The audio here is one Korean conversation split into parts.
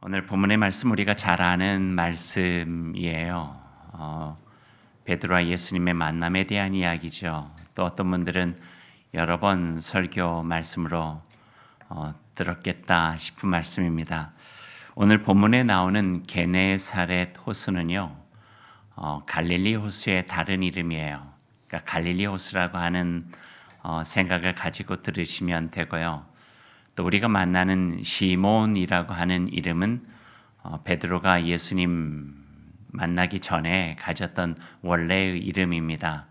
오늘 본문의 말씀 우리가 잘 아는 말씀이에요. 베드로와 예수님의 만남에 대한 이야기죠. 또 어떤 분들은 여러 번 설교 말씀으로 들었겠다 싶은 말씀입니다. 오늘 본문에 나오는 게네사렛 호수는요, 갈릴리 호수의 다른 이름이에요. 그러니까 갈릴리 호수라고 하는 생각을 가지고 들으시면 되고요. 또 우리가 만나는 시몬이라고 하는 이름은 베드로가 예수님 만나기 전에 가졌던 원래의 이름입니다.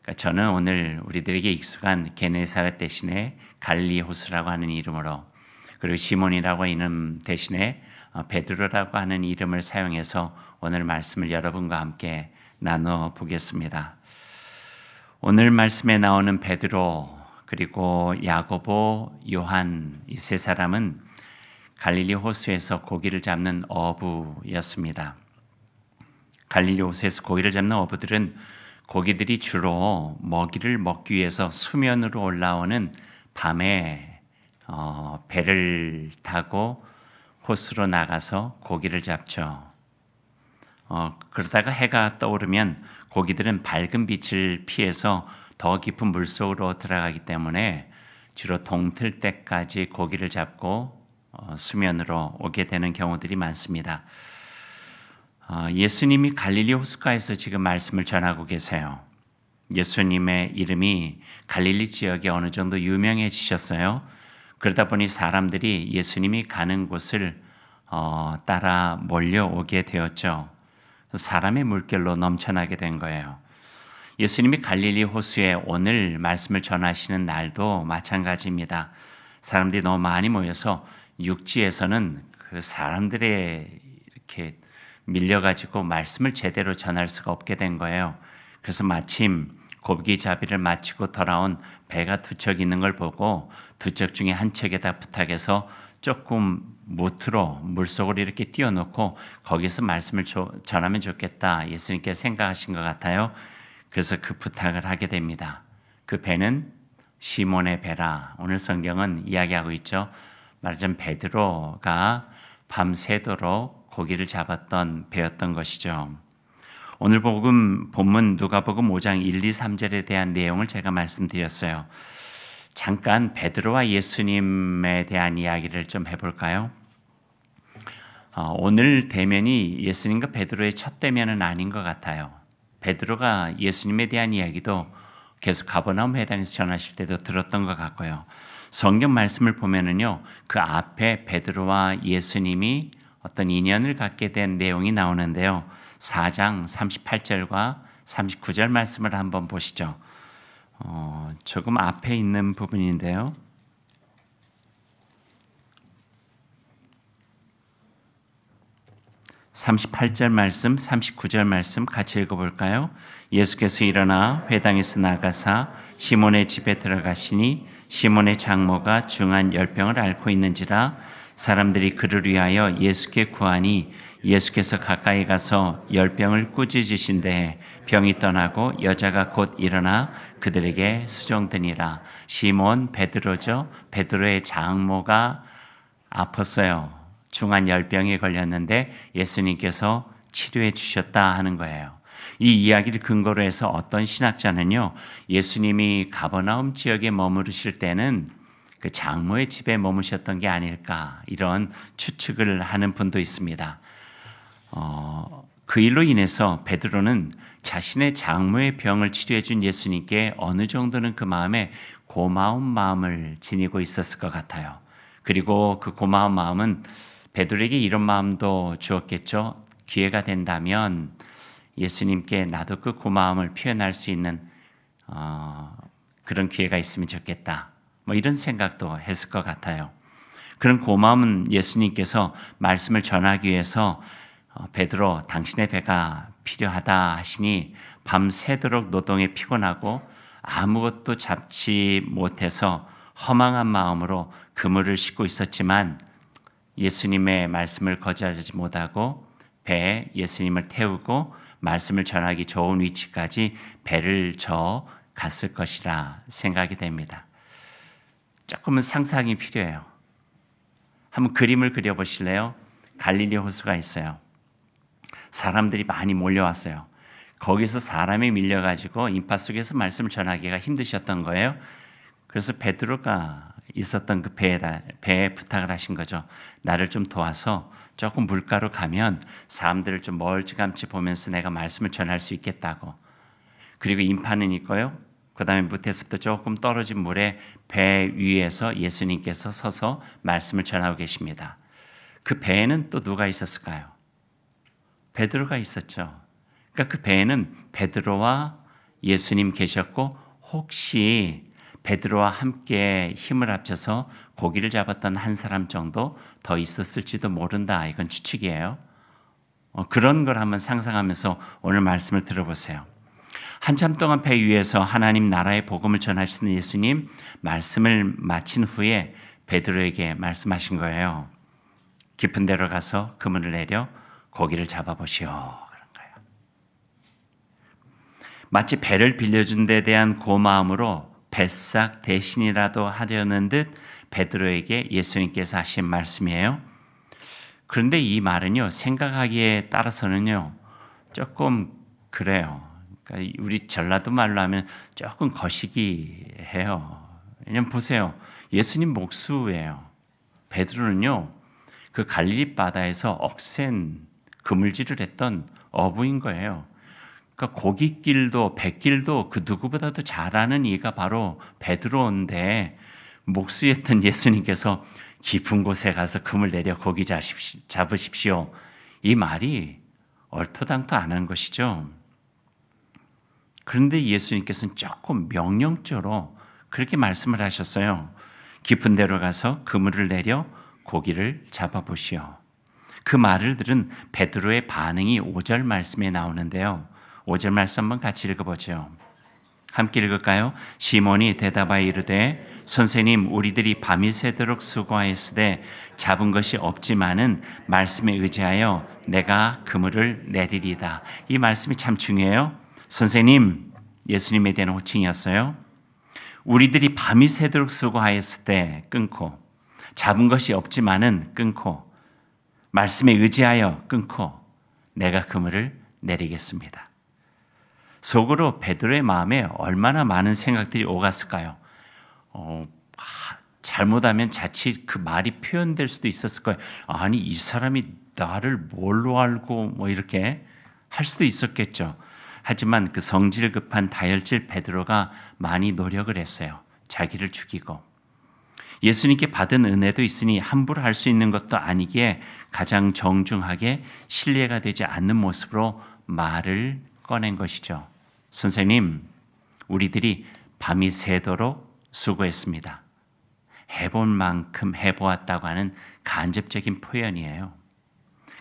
그러니까 저는 오늘 우리들에게 익숙한 게네사렛 대신에 갈릴리 호수라고 하는 이름으로, 그리고 시몬이라고 하는 이름 대신에 베드로라고 하는 이름을 사용해서 오늘 말씀을 여러분과 함께 나눠 보겠습니다. 오늘 말씀에 나오는 베드로, 그리고 야고보, 요한, 이 세 사람은 갈릴리 호수에서 고기를 잡는 어부였습니다. 갈릴리 호수에서 고기를 잡는 어부들은 고기들이 주로 먹이를 먹기 위해서 수면으로 올라오는 밤에 배를 타고 호수로 나가서 고기를 잡죠. 그러다가 해가 떠오르면 고기들은 밝은 빛을 피해서 더 깊은 물속으로 들어가기 때문에 주로 동틀 때까지 고기를 잡고 수면으로 오게 되는 경우들이 많습니다. 예수님이 갈릴리 호숫가에서 지금 말씀을 전하고 계세요. 예수님의 이름이 갈릴리 지역에 어느 정도 유명해지셨어요. 그러다 보니 사람들이 예수님이 가는 곳을 따라 몰려오게 되었죠. 사람의 물결로 넘쳐나게 된 거예요. 예수님이 갈릴리 호수에 오늘 말씀을 전하시는 날도 마찬가지입니다. 사람들이 너무 많이 모여서 육지에서는 그 사람들의 이렇게 밀려가지고 말씀을 제대로 전할 수가 없게 된 거예요. 그래서 마침 고기잡이를 마치고 돌아온 배가 두 척 있는 걸 보고 두 척 중에 한 척에다 부탁해서 조금 무트로 물속으로 이렇게 띄워놓고 거기서 말씀을 전하면 좋겠다, 예수님께 생각하신 것 같아요. 그래서 그 부탁을 하게 됩니다. 그 배는 시몬의 배라 오늘 성경은 이야기하고 있죠. 말하자면 베드로가 밤새도록 고기를 잡았던 배였던 것이죠. 오늘 본문 누가복음 5장 1, 2, 3절에 대한 내용을 제가 말씀드렸어요. 잠깐 베드로와 예수님에 대한 이야기를 좀 해볼까요? 오늘 대면이 예수님과 베드로의 첫 대면은 아닌 것 같아요. 베드로가 예수님에 대한 이야기도 계속 가버나움 회당에서 전하실 때도 들었던 것 같고요. 성경 말씀을 보면은요, 그 앞에 베드로와 예수님이 어떤 인연을 갖게 된 내용이 나오는데요. 4장 38절과 39절 말씀을 한번 보시죠. 조금 앞에 있는 부분인데요. 38절 말씀, 39절 말씀 같이 읽어볼까요? 예수께서 일어나 회당에서 나가사 시몬의 집에 들어가시니 시몬의 장모가 중한 열병을 앓고 있는지라 사람들이 그를 위하여 예수께 구하니 예수께서 가까이 가서 열병을 꾸짖으신데 병이 떠나고 여자가 곧 일어나 그들에게 수종드니라. 시몬 베드로죠. 베드로의 장모가 아팠어요. 중한 열병에 걸렸는데 예수님께서 치료해 주셨다 하는 거예요. 이 이야기를 근거로 해서 어떤 신학자는요, 예수님이 가버나움 지역에 머무르실 때는 그 장모의 집에 머무셨던 게 아닐까, 이런 추측을 하는 분도 있습니다. 그 일로 인해서 베드로는 자신의 장모의 병을 치료해 준 예수님께 어느 정도는 그 마음에 고마운 마음을 지니고 있었을 것 같아요. 그리고 그 고마운 마음은 베드로에게 이런 마음도 주었겠죠. 기회가 된다면 예수님께 나도 그 고마움을 표현할 수 있는 그런 기회가 있으면 좋겠다, 이런 생각도 했을 것 같아요. 그런 고마움은 예수님께서 말씀을 전하기 위해서 베드로, 당신의 배가 필요하다 하시니 밤새도록 노동에 피곤하고 아무것도 잡지 못해서 허망한 마음으로 그물을 싣고 있었지만 예수님의 말씀을 거절하지 못하고 배에 예수님을 태우고 말씀을 전하기 좋은 위치까지 배를 저어 갔을 것이라 생각이 됩니다. 조금은 상상이 필요해요. 한번 그림을 그려보실래요? 갈릴리 호수가 있어요. 사람들이 많이 몰려왔어요. 거기서 사람이 밀려가지고 인파 속에서 말씀을 전하기가 힘드셨던 거예요. 그래서 베드로가 있었던 그 배에 부탁을 하신 거죠. 나를 좀 도와서 조금 물가로 가면 사람들을 좀 멀찌감치 보면서 내가 말씀을 전할 수 있겠다고. 그리고 인파는 있고요. 그 다음에 밑에서부터 조금 떨어진 물에 배 위에서 예수님께서 서서 말씀을 전하고 계십니다. 그 배에는 또 누가 있었을까요? 베드로가 있었죠. 그러니까 그 배에는 베드로와 예수님 계셨고 혹시 베드로와 함께 힘을 합쳐서 고기를 잡았던 한 사람 정도 더 있었을지도 모른다. 이건 추측이에요. 그런 걸 한번 상상하면서 오늘 말씀을 들어보세요. 한참 동안 배 위에서 하나님 나라의 복음을 전하시는 예수님 말씀을 마친 후에 베드로에게 말씀하신 거예요. 깊은 데로 가서 그물을 내려 고기를 잡아보시오. 그런 거예요. 마치 배를 빌려준 데 대한 고마움으로 뱃삭 대신이라도 하려는 듯 베드로에게 예수님께서 하신 말씀이에요. 그런데 이 말은요, 생각하기에 따라서는요, 조금 그래요. 그러니까 우리 전라도 말로 하면 조금 거시기해요. 왜냐면 보세요, 예수님 목수예요. 베드로는요, 그 갈릴리 바다에서 억센 그물질을 했던 어부인 거예요. 그러니까 고깃길도 뱃길도 그 누구보다도 잘하는 이가 바로 베드로인데 목수였던 예수님께서 깊은 곳에 가서 그물 내려 고기 잡으십시오. 이 말이 얼토당토 안 한 것이죠. 그런데 예수님께서는 조금 명령적으로 그렇게 말씀을 하셨어요. 깊은 데로 가서 그물을 내려 고기를 잡아보시오. 그 말을 들은 베드로의 반응이 5절 말씀에 나오는데요. 5절 말씀 한번 같이 읽어보죠. 함께 읽을까요? 시몬이 대답하여 이르되 선생님 우리들이 밤이 새도록 수고하였으되 잡은 것이 없지만은 말씀에 의지하여 내가 그물을 내리리다. 이 말씀이 참 중요해요. 선생님, 예수님에 대한 호칭이었어요. 우리들이 밤이 새도록 수고하였을 때 끊고 잡은 것이 없지만은 끊고 말씀에 의지하여 끊고 내가 그물을 내리겠습니다. 속으로 베드로의 마음에 얼마나 많은 생각들이 오갔을까요? 잘못하면 자칫 그 말이 표현될 수도 있었을 거예요. 아니 이 사람이 나를 뭘로 알고 뭐 이렇게 할 수도 있었겠죠. 하지만 그 성질 급한 다혈질 베드로가 많이 노력을 했어요. 자기를 죽이고. 예수님께 받은 은혜도 있으니 함부로 할 수 있는 것도 아니기에 가장 정중하게 신뢰가 되지 않는 모습으로 말을 꺼낸 것이죠. 선생님, 우리들이 밤이 새도록 수고했습니다. 해본 만큼 해보았다고 하는 간접적인 표현이에요.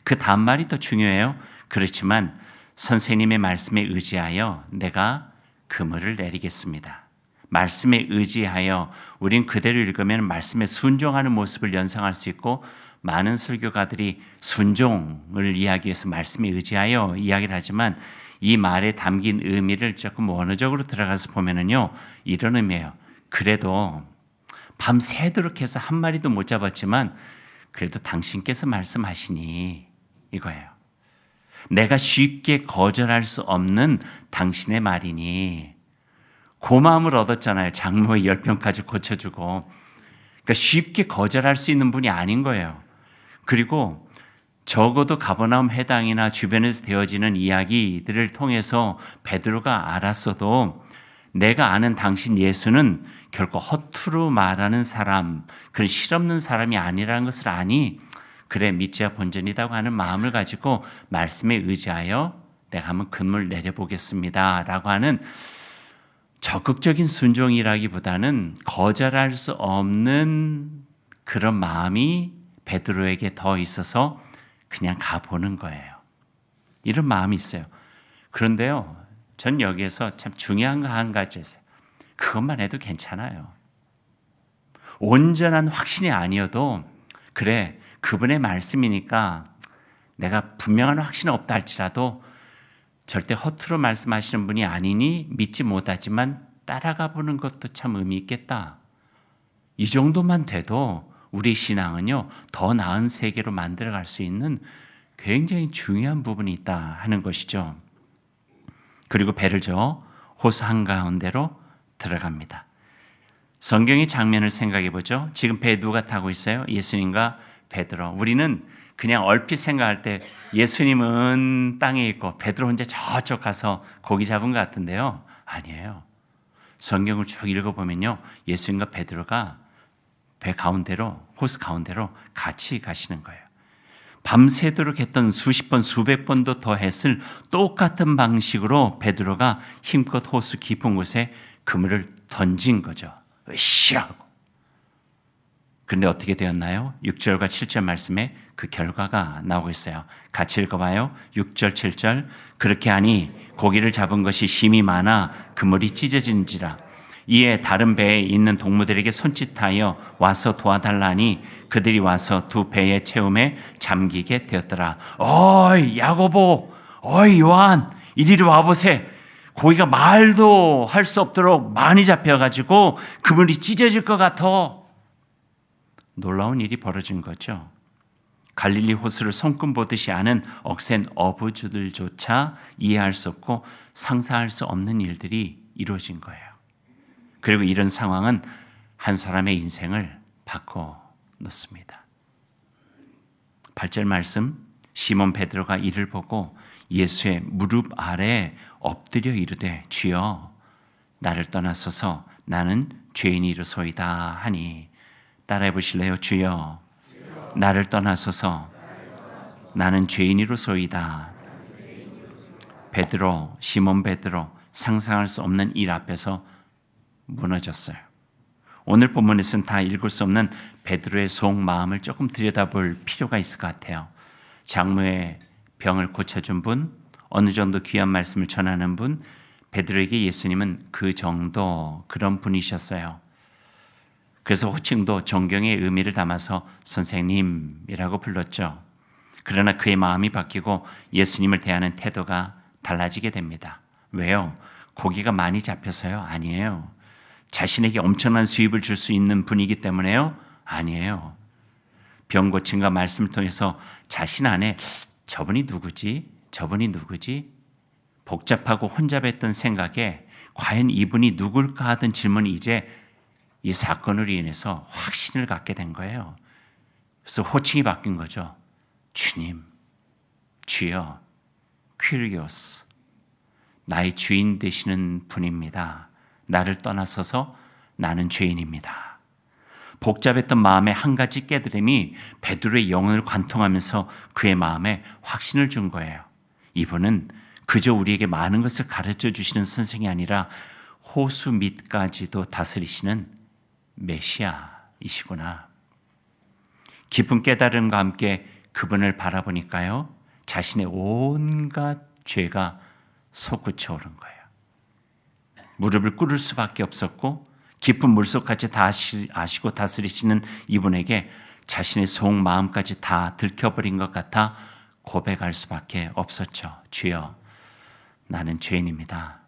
그 다음 말이 더 중요해요. 그렇지만 선생님의 말씀에 의지하여 내가 그물을 내리겠습니다. 말씀에 의지하여 우린 그대로 읽으면 말씀에 순종하는 모습을 연상할 수 있고 많은 설교가들이 순종을 이야기해서 말씀에 의지하여 이야기를 하지만 이 말에 담긴 의미를 조금 원어적으로 들어가서 보면은요 이런 의미예요. 그래도 밤새도록 해서 한 마리도 못 잡았지만 그래도 당신께서 말씀하시니 이거예요. 내가 쉽게 거절할 수 없는 당신의 말이니 고마움을 얻었잖아요. 장모의 10병까지 고쳐주고. 그러니까 쉽게 거절할 수 있는 분이 아닌 거예요. 그리고 적어도 가버나움 해당이나 주변에서 되어지는 이야기들을 통해서 베드로가 알았어도 내가 아는 당신 예수는 결코 허투루 말하는 사람, 그런 실없는 사람이 아니라는 것을 아니 그래 믿지야 본전이라고 하는 마음을 가지고 말씀에 의지하여 내가 한번 그물 내려보겠습니다 라고 하는 적극적인 순종이라기보다는 거절할 수 없는 그런 마음이 베드로에게 더 있어서 그냥 가보는 거예요. 이런 마음이 있어요. 그런데요, 전 여기에서 참 중요한 거 한 가지 있어요. 그것만 해도 괜찮아요. 온전한 확신이 아니어도 그래 그분의 말씀이니까 내가 분명한 확신은 없다 할지라도 절대 허투루 말씀하시는 분이 아니니 믿지 못하지만 따라가 보는 것도 참 의미 있겠다. 이 정도만 돼도 우리 신앙은요, 더 나은 세계로 만들어갈 수 있는 굉장히 중요한 부분이 있다 하는 것이죠. 그리고 배를 저어 호수 한가운데로 들어갑니다. 성경의 장면을 생각해 보죠. 지금 배 누가 타고 있어요? 예수님과 베드로. 우리는 그냥 얼핏 생각할 때 예수님은 땅에 있고 베드로 혼자 저쪽 가서 고기 잡은 것 같은데요. 아니에요. 성경을 쭉 읽어보면요, 예수님과 베드로가 배 가운데로, 호수 가운데로 같이 가시는 거예요. 밤새도록 했던 수십 번, 수백 번도 더 했을 똑같은 방식으로 베드로가 힘껏 호수 깊은 곳에 그물을 던진 거죠. 으쌰! 그런데 어떻게 되었나요? 6절과 7절 말씀에 그 결과가 나오고 있어요. 같이 읽어봐요. 6절, 7절. 그렇게 하니 고기를 잡은 것이 심이 많아 그물이 찢어진지라. 이에 다른 배에 있는 동무들에게 손짓하여 와서 도와달라니 그들이 와서 두 배의 채움에 잠기게 되었더라. 어이 야고보, 어이 요한, 이리로 와보세. 고기가 말도 할 수 없도록 많이 잡혀가지고 그물이 찢어질 것 같아. 놀라운 일이 벌어진 거죠. 갈릴리 호수를 손금 보듯이 아는 억센 어부들조차 이해할 수 없고 상상할 수 없는 일들이 이루어진 거예요. 그리고 이런 상황은 한 사람의 인생을 바꿔놓습니다. 8절 말씀, 시몬 베드로가 이를 보고 예수의 무릎 아래 엎드려 이르되 주여 나를 떠나소서 나는 죄인이로소이다 하니. 따라해 보실래요? 주여 나를 떠나소서 나는 죄인이로소이다. 베드로, 시몬 베드로 상상할 수 없는 일 앞에서 무너졌어요. 오늘 본문에서는 다 읽을 수 없는 베드로의 속마음을 조금 들여다볼 필요가 있을 것 같아요. 장모의 병을 고쳐준 분, 어느 정도 귀한 말씀을 전하는 분, 베드로에게 예수님은 그 정도 그런 분이셨어요. 그래서 호칭도 존경의 의미를 담아서 선생님이라고 불렀죠. 그러나 그의 마음이 바뀌고 예수님을 대하는 태도가 달라지게 됩니다. 왜요? 고기가 많이 잡혀서요? 아니에요. 자신에게 엄청난 수입을 줄 수 있는 분이기 때문에요? 아니에요. 병 고침과 말씀을 통해서 자신 안에 저분이 누구지? 저분이 누구지? 복잡하고 혼잡했던 생각에 과연 이분이 누굴까 하던 질문이 이제 이 사건으로 인해서 확신을 갖게 된 거예요. 그래서 호칭이 바뀐 거죠. 주님, 주여, 퀴리오스, 나의 주인 되시는 분입니다. 나를 떠나서서 나는 죄인입니다. 복잡했던 마음의 한 가지 깨달음이 베드로의 영혼을 관통하면서 그의 마음에 확신을 준 거예요. 이분은 그저 우리에게 많은 것을 가르쳐 주시는 선생이 아니라 호수 밑까지도 다스리시는 메시아이시구나. 깊은 깨달음과 함께 그분을 바라보니까요, 자신의 온갖 죄가 솟구쳐 오른 거예요. 무릎을 꿇을 수밖에 없었고 깊은 물속까지 다 아시고 다스리시는 이분에게 자신의 속마음까지 다 들켜버린 것 같아 고백할 수밖에 없었죠. 주여, 나는 죄인입니다.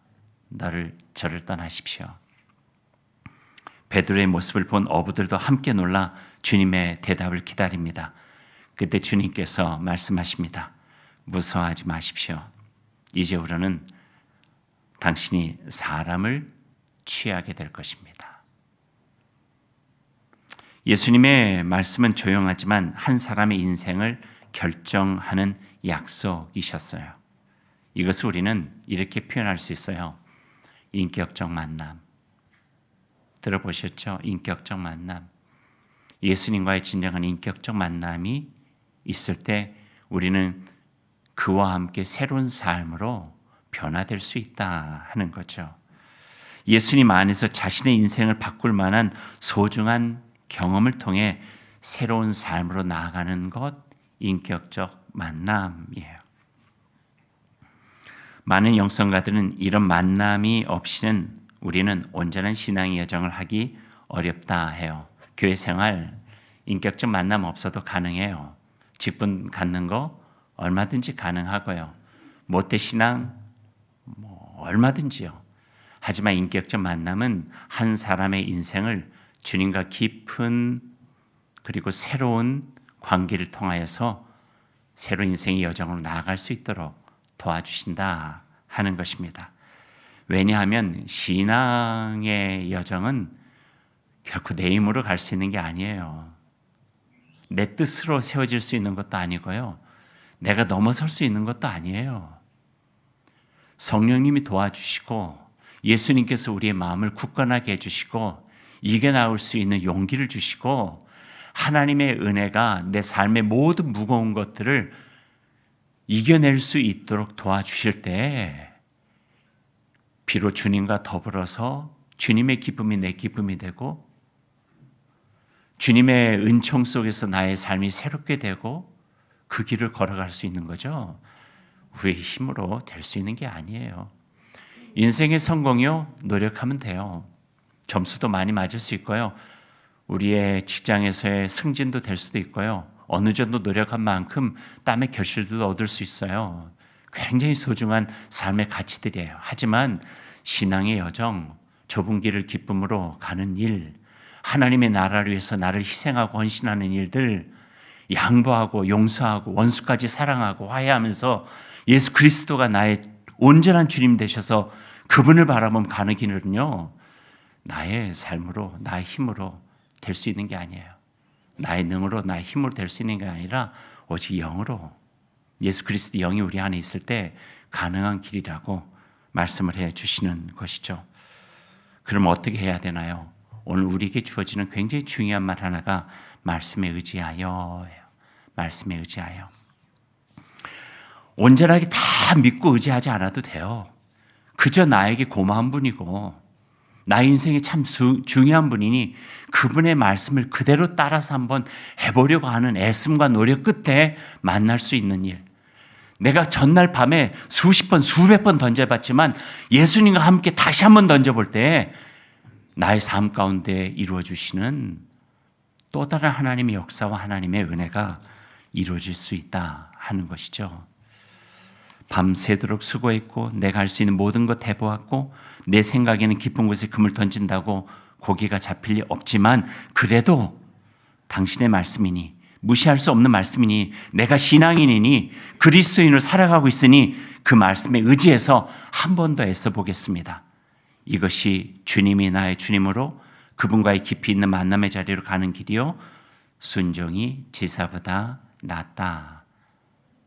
저를 떠나십시오. 베드로의 모습을 본 어부들도 함께 놀라 주님의 대답을 기다립니다. 그때 주님께서 말씀하십니다. 무서워하지 마십시오. 이제부터는 당신이 사람을 취하게 될 것입니다. 예수님의 말씀은 조용하지만 한 사람의 인생을 결정하는 약속이셨어요. 이것을 우리는 이렇게 표현할 수 있어요. 인격적 만남. 들어보셨죠? 인격적 만남. 예수님과의 진정한 인격적 만남이 있을 때 우리는 그와 함께 새로운 삶으로 변화될 수 있다 하는 거죠. 예수님 안에서 자신의 인생을 바꿀 만한 소중한 경험을 통해 새로운 삶으로 나아가는 것, 인격적 만남이에요. 많은 영성가들은 이런 만남이 없이는 우리는 온전한 신앙의 여정을 하기 어렵다 해요. 교회 생활, 인격적 만남 없어도 가능해요. 직분 갖는 거 얼마든지 가능하고요. 모태 신앙 얼마든지요. 하지만 인격적 만남은 한 사람의 인생을 주님과 깊은 그리고 새로운 관계를 통하여서 새로운 인생의 여정으로 나아갈 수 있도록 도와주신다 하는 것입니다. 왜냐하면 신앙의 여정은 결코 내 힘으로 갈 수 있는 게 아니에요. 내 뜻으로 세워질 수 있는 것도 아니고요. 내가 넘어설 수 있는 것도 아니에요. 성령님이 도와주시고 예수님께서 우리의 마음을 굳건하게 해주시고 이겨나올 수 있는 용기를 주시고 하나님의 은혜가 내 삶의 모든 무거운 것들을 이겨낼 수 있도록 도와주실 때 비록 주님과 더불어서 주님의 기쁨이 내 기쁨이 되고 주님의 은총 속에서 나의 삶이 새롭게 되고 그 길을 걸어갈 수 있는 거죠. 우리의 힘으로 될 수 있는 게 아니에요. 인생의 성공이요, 노력하면 돼요. 점수도 많이 맞을 수 있고요. 우리의 직장에서의 승진도 될 수도 있고요. 어느 정도 노력한 만큼 땀의 결실도 얻을 수 있어요. 굉장히 소중한 삶의 가치들이에요. 하지만 신앙의 여정, 좁은 길을 기쁨으로 가는 일, 하나님의 나라를 위해서 나를 희생하고 헌신하는 일들, 양보하고 용서하고 원수까지 사랑하고 화해하면서 예수 그리스도가 나의 온전한 주님 되셔서 그분을 바라보면 가는 길은요, 나의 삶으로, 나의 힘으로 될 수 있는 게 아니에요. 나의 능으로, 나의 힘으로 될 수 있는 게 아니라 오직 영으로, 예수 그리스도 영이 우리 안에 있을 때 가능한 길이라고 말씀을 해 주시는 것이죠. 그럼 어떻게 해야 되나요? 오늘 우리에게 주어지는 굉장히 중요한 말 하나가 말씀에 의지하여예요. 말씀에 의지하여. 온전하게 다 믿고 의지하지 않아도 돼요. 그저 나에게 고마운 분이고 나의 인생에 참 중요한 분이니 그분의 말씀을 그대로 따라서 한번 해보려고 하는 애씀과 노력 끝에 만날 수 있는 일. 내가 전날 밤에 수십 번, 수백 번 던져봤지만 예수님과 함께 다시 한번 던져볼 때 나의 삶 가운데 이루어주시는 또 다른 하나님의 역사와 하나님의 은혜가 이루어질 수 있다 하는 것이죠. 밤새도록 수고했고 내가 할 수 있는 모든 것 해보았고 내 생각에는 깊은 곳에 금을 던진다고 고기가 잡힐 리 없지만 그래도 당신의 말씀이니 무시할 수 없는 말씀이니 내가 신앙인이니 그리스도인으로 살아가고 있으니 그 말씀에 의지해서 한 번 더 애써 보겠습니다. 이것이 주님이 나의 주님으로 그분과의 깊이 있는 만남의 자리로 가는 길이요 순종이 제사보다 낫다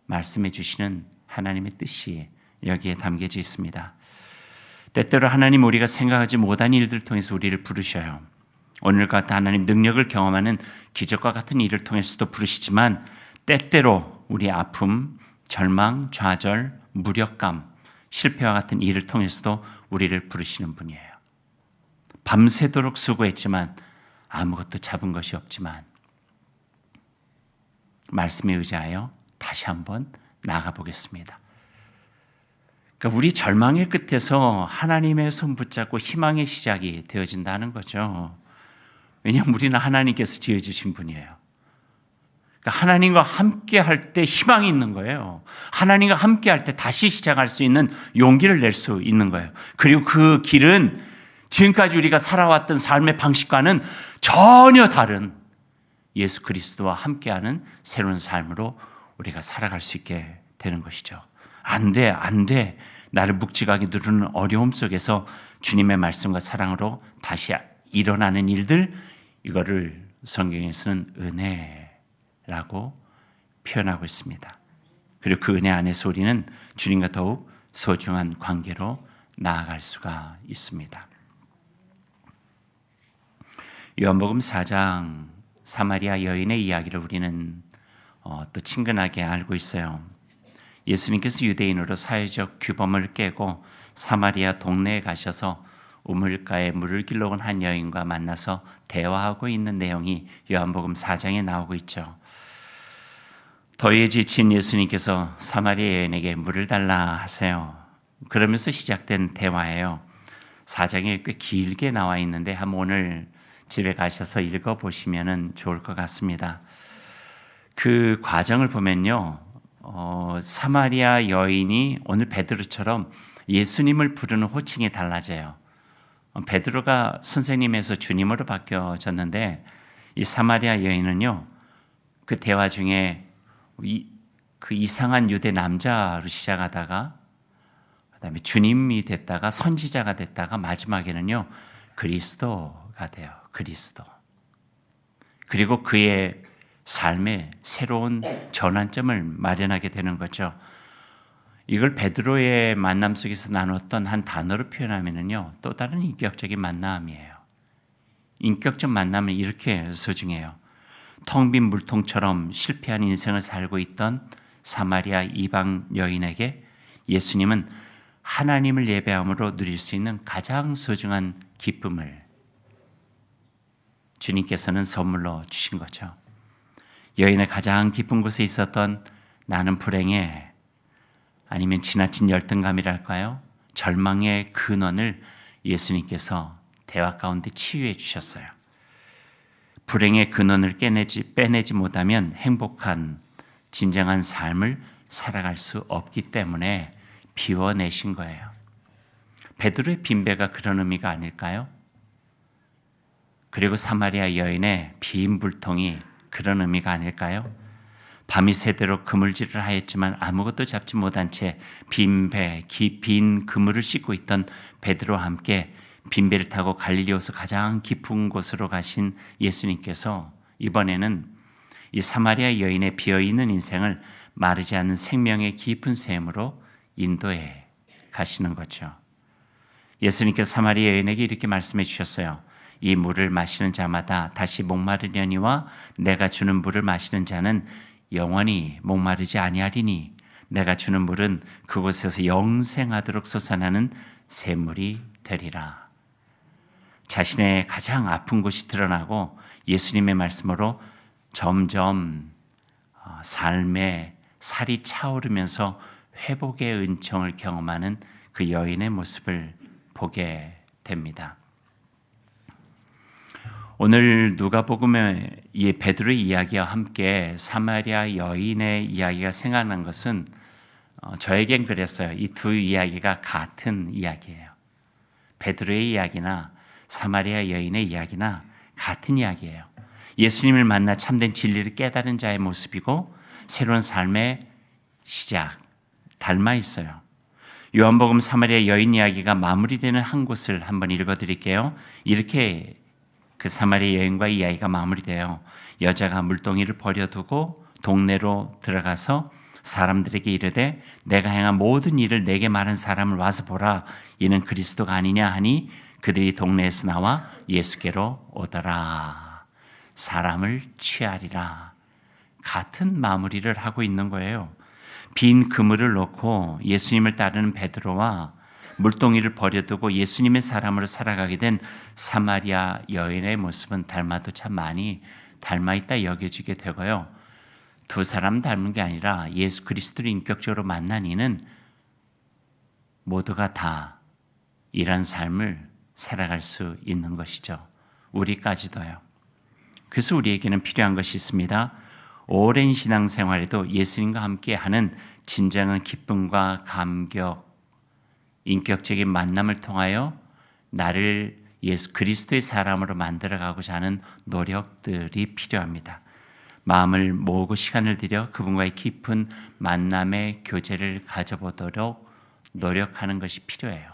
말씀해 주시는 하나님의 뜻이 여기에 담겨져 있습니다. 때때로 하나님 우리가 생각하지 못한 일들을 통해서 우리를 부르셔요. 오늘 같은 하나님 능력을 경험하는 기적과 같은 일을 통해서도 부르시지만 때때로 우리 아픔, 절망, 좌절, 무력감, 실패와 같은 일을 통해서도 우리를 부르시는 분이에요. 밤새도록 수고했지만 아무것도 잡은 것이 없지만 말씀에 의지하여 다시 한번 나아가 보겠습니다. 그러니까 우리 절망의 끝에서 하나님의 손 붙잡고 희망의 시작이 되어진다는 거죠. 왜냐하면 우리는 하나님께서 지어주신 분이에요. 그러니까 하나님과 함께 할 때 희망이 있는 거예요. 하나님과 함께 할 때 다시 시작할 수 있는 용기를 낼 수 있는 거예요. 그리고 그 길은 지금까지 우리가 살아왔던 삶의 방식과는 전혀 다른 예수 그리스도와 함께하는 새로운 삶으로 우리가 살아갈 수 있게 되는 것이죠. 안 돼, 안 돼. 나를 묵직하게 누르는 어려움 속에서 주님의 말씀과 사랑으로 다시 일어나는 일들, 이거를 성경에서는 은혜라고 표현하고 있습니다. 그리고 그 은혜 안에서 우리는 주님과 더욱 소중한 관계로 나아갈 수가 있습니다. 요한복음 4장 사마리아 여인의 이야기를 우리는 또 친근하게 알고 있어요. 예수님께서 유대인으로 사회적 규범을 깨고 사마리아 동네에 가셔서 우물가에 물을 길러 온 한 여인과 만나서 대화하고 있는 내용이 요한복음 4장에 나오고 있죠. 더위에 지친 예수님께서 사마리아 여인에게 물을 달라 하세요. 그러면서 시작된 대화예요. 4장에 꽤 길게 나와 있는데 한번 오늘 집에 가셔서 읽어보시면 좋을 것 같습니다. 그 과정을 보면요. 사마리아 여인이 오늘 베드로처럼 예수님을 부르는 호칭이 달라져요. 베드로가 선생님에서 주님으로 바뀌어졌는데 이 사마리아 여인은요, 그 대화 중에 그 이상한 유대 남자로 시작하다가 그다음에 주님이 됐다가 선지자가 됐다가 마지막에는요, 그리스도가 돼요. 그리스도. 그리고 그의 삶에 새로운 전환점을 마련하게 되는 거죠. 이걸 베드로의 만남 속에서 나눴던 한 단어로 표현하면은요, 또 다른 인격적인 만남이에요. 인격적 만남은 이렇게 소중해요. 텅 빈 물통처럼 실패한 인생을 살고 있던 사마리아 이방 여인에게 예수님은 하나님을 예배함으로 누릴 수 있는 가장 소중한 기쁨을 주님께서는 선물로 주신 거죠. 여인의 가장 깊은 곳에 있었던 나는 불행해, 아니면 지나친 열등감이랄까요? 절망의 근원을 예수님께서 대화 가운데 치유해 주셨어요. 불행의 근원을 빼내지 못하면 행복한 진정한 삶을 살아갈 수 없기 때문에 비워내신 거예요. 베드로의 빈배가 그런 의미가 아닐까요? 그리고 사마리아 여인의 빈 불통이 그런 의미가 아닐까요? 밤이 새도록 그물질을 하였지만 아무것도 잡지 못한 채 빈 그물을 씻고 있던 베드로와 함께 빈배를 타고 갈릴리호수 가장 깊은 곳으로 가신 예수님께서 이번에는 이 사마리아 여인의 비어있는 인생을 마르지 않는 생명의 깊은 샘으로 인도해 가시는 거죠. 예수님께서 사마리아 여인에게 이렇게 말씀해 주셨어요. 이 물을 마시는 자마다 다시 목마르려니와 내가 주는 물을 마시는 자는 영원히 목마르지 아니하리니 내가 주는 물은 그곳에서 영생하도록 솟아나는 샘물이 되리라. 자신의 가장 아픈 곳이 드러나고 예수님의 말씀으로 점점 삶의 살이 차오르면서 회복의 은총을 경험하는 그 여인의 모습을 보게 됩니다. 오늘 누가복음의 이 베드로의 이야기와 함께 사마리아 여인의 이야기가 생각난 것은 저에겐 그랬어요. 이 두 이야기가 같은 이야기예요. 베드로의 이야기나 사마리아 여인의 이야기나 같은 이야기예요. 예수님을 만나 참된 진리를 깨달은 자의 모습이고 새로운 삶의 시작, 닮아 있어요. 요한복음 사마리아 여인 이야기가 마무리되는 한 곳을 한번 읽어드릴게요. 이렇게 그 사마리아 여인과 이야기가 마무리돼요. 여자가 물동이를 버려두고 동네로 들어가서 사람들에게 이르되 내가 행한 모든 일을 내게 말한 사람을 와서 보라. 이는 그리스도가 아니냐 하니 그들이 동네에서 나와 예수께로 오더라. 사람을 취하리라. 같은 마무리를 하고 있는 거예요. 빈 그물을 놓고 예수님을 따르는 베드로와 물동이를 버려두고 예수님의 사람으로 살아가게 된 사마리아 여인의 모습은 닮아도 참 많이 닮아있다 여겨지게 되고요. 두 사람 닮은 게 아니라 예수 그리스도를 인격적으로 만난 이는 모두가 다 이런 삶을 살아갈 수 있는 것이죠. 우리까지도요. 그래서 우리에게는 필요한 것이 있습니다. 오랜 신앙생활에도 예수님과 함께하는 진정한 기쁨과 감격, 인격적인 만남을 통하여 나를 예수 그리스도의 사람으로 만들어가고자 하는 노력들이 필요합니다. 마음을 모으고 시간을 들여 그분과의 깊은 만남의 교제를 가져보도록 노력하는 것이 필요해요.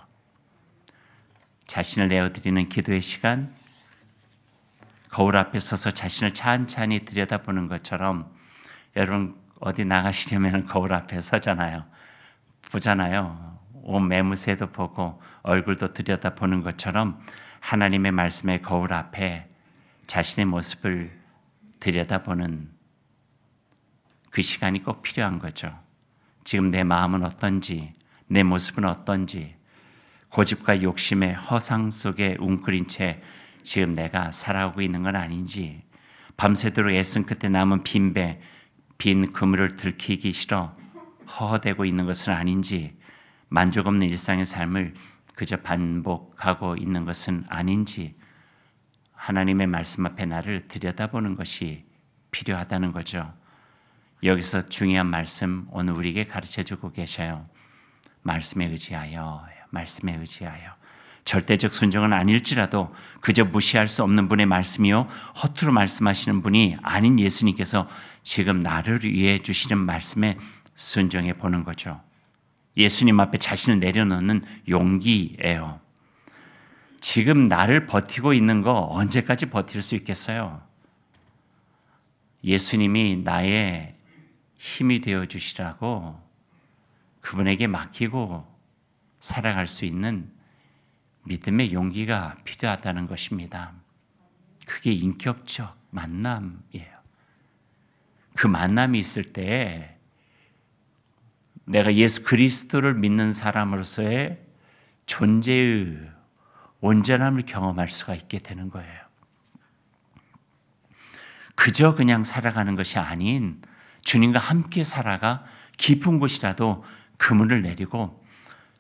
자신을 내어드리는 기도의 시간, 거울 앞에 서서 자신을 찬찬히 들여다보는 것처럼 여러분 어디 나가시려면 거울 앞에 서잖아요. 보잖아요. 옷 매무새도 보고 얼굴도 들여다보는 것처럼 하나님의 말씀의 거울 앞에 자신의 모습을 들여다보는 그 시간이 꼭 필요한 거죠. 지금 내 마음은 어떤지, 내 모습은 어떤지, 고집과 욕심의 허상 속에 웅크린 채 지금 내가 살아오고 있는 건 아닌지, 밤새도록 애쓴 끝에 남은 빈 그물을 들키기 싫어 허허대고 있는 것은 아닌지, 만족 없는 일상의 삶을 그저 반복하고 있는 것은 아닌지 하나님의 말씀 앞에 나를 들여다보는 것이 필요하다는 거죠. 여기서 중요한 말씀 오늘 우리에게 가르쳐주고 계셔요. 말씀에 의지하여 절대적 순종은 아닐지라도 그저 무시할 수 없는 분의 말씀이요 허투루 말씀하시는 분이 아닌 예수님께서 지금 나를 위해 주시는 말씀에 순종해 보는 거죠. 예수님 앞에 자신을 내려놓는 용기예요. 지금 나를 버티고 있는 거 언제까지 버틸 수 있겠어요? 예수님이 나의 힘이 되어 주시라고 그분에게 맡기고 살아갈 수 있는 믿음의 용기가 필요하다는 것입니다. 그게 인격적 만남이에요. 그 만남이 있을 때 내가 예수 그리스도를 믿는 사람으로서의 존재의 온전함을 경험할 수가 있게 되는 거예요. 그저 그냥 살아가는 것이 아닌 주님과 함께 살아가 깊은 곳이라도 그물을 내리고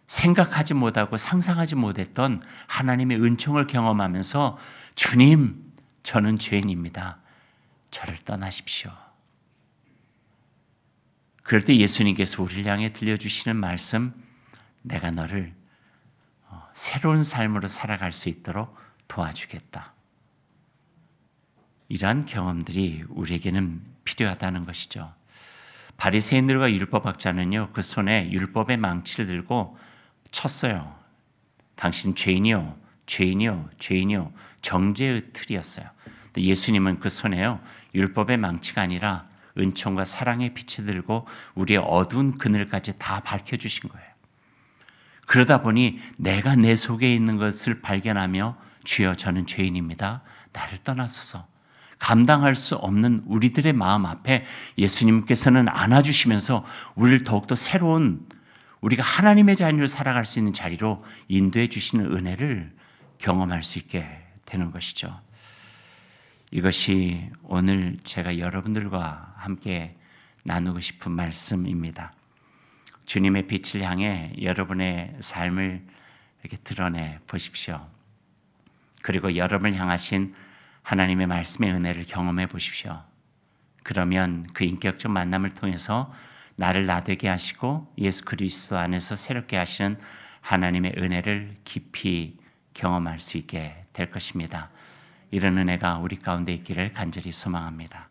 생각하지 못하고 상상하지 못했던 하나님의 은총을 경험하면서 주님, 저는 죄인입니다. 저를 떠나십시오. 그럴 때 예수님께서 우리를 향해 들려주시는 말씀, 내가 너를 새로운 삶으로 살아갈 수 있도록 도와주겠다. 이러한 경험들이 우리에게는 필요하다는 것이죠. 바리새인들과 율법학자는요, 그 손에 율법의 망치를 들고 쳤어요. 당신 죄인이요, 죄인이요, 죄인이요. 정죄의 틀이었어요. 근데 예수님은 그 손에요, 율법의 망치가 아니라 은총과 사랑의 빛을 들고 우리의 어두운 그늘까지 다 밝혀주신 거예요. 그러다 보니 내가 내 속에 있는 것을 발견하며 주여 저는 죄인입니다. 나를 떠나소서. 감당할 수 없는 우리들의 마음 앞에 예수님께서는 안아주시면서 우리를 더욱더 새로운 우리가 하나님의 자녀로 살아갈 수 있는 자리로 인도해 주시는 은혜를 경험할 수 있게 되는 것이죠. 이것이 오늘 제가 여러분들과 함께 나누고 싶은 말씀입니다. 주님의 빛을 향해 여러분의 삶을 이렇게 드러내 보십시오. 그리고 여러분을 향하신 하나님의 말씀의 은혜를 경험해 보십시오. 그러면 그 인격적 만남을 통해서 나를 나되게 하시고 예수 그리스도 안에서 새롭게 하시는 하나님의 은혜를 깊이 경험할 수 있게 될 것입니다. 이런 은혜가 우리 가운데 있기를 간절히 소망합니다.